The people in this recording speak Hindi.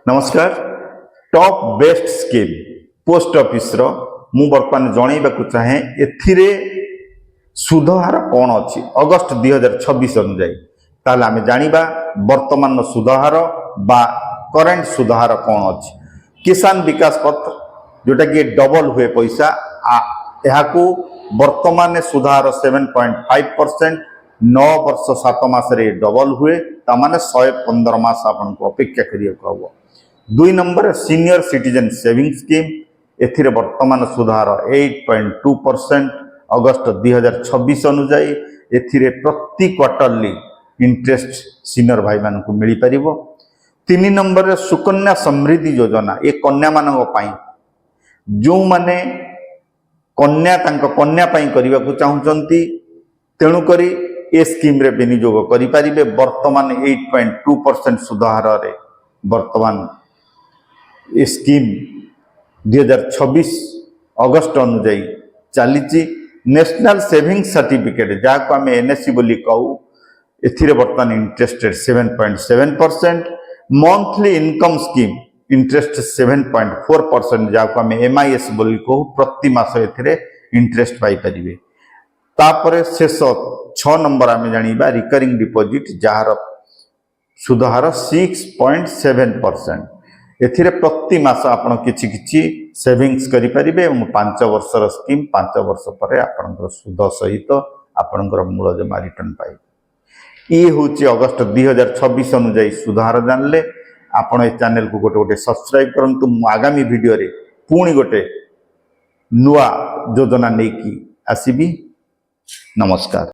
नमस्कार। Top best scheme post office रो मु बर्तमान जनइबाकू चाहे एथिरे सुधहार कौन अच्छी अगस्त 2026 अनुजाई ताले आमे जानिबा वर्तमान सुधहार बा करेंट सुधहार कौन अच्छी। किसान विकास पत्र जोटा कि डबल हुए पैसा याकू वर्तमान सुधहार 7.5%, 9 वर्ष 7 मासरे डबल हुए तामाने 115 मास आपनको अपेक्षा करिया हम। 2 number senior citizen saving scheme एथिरे वर्तमान सुधार 8.2% अगस्त 2026 अनुजाई एथिरे प्रति क्वार्टरली इंटरेस्ट सीनियर भाई मान को मिल पार। 3 नंबर सुकन्या समृद्धि योजना ये कन्या मानक पाई जो माने कन्या कन्या करने को चाहते तेणुक ए स्कीम रे विनियोग करें। वर्तमान 8.2% सुधार वर्तमान स्कीम 2026 अगस्त अनुजाई चली। नेशनल सेविंग सर्टिफिकेट जहाँ को आम एनएससी बोली कहू एथिरे वर्तमान interest rate 7.7%। Monthly income scheme interest 7.4% जहाँ को आम एमआईएस बोली कहू प्रति मास एथिरे इंटरेस्ट पाई परिबे। तापर शेष 6 नंबर आम जानिबा रिकरिंग डिपॉजिट जार सुधहार 6.7%। एथिरे प्रति मास आपण किछि किछि सेविंग्स करि परिबे। 5 वर्षर स्कीम 5 वर्ष पर आपनकर सुध सहित आपनकर मूल जमा रिटर्न पाइबे। ये होची अगस्त 2026 अनुजाई सुधार जानले आपण ए चैनल को गोटे गोटे सब्सक्राइब करंतु। आगामी वीडियो रे पुणी गोटे नुआ योजना नेकी आसीबी। नमस्कार।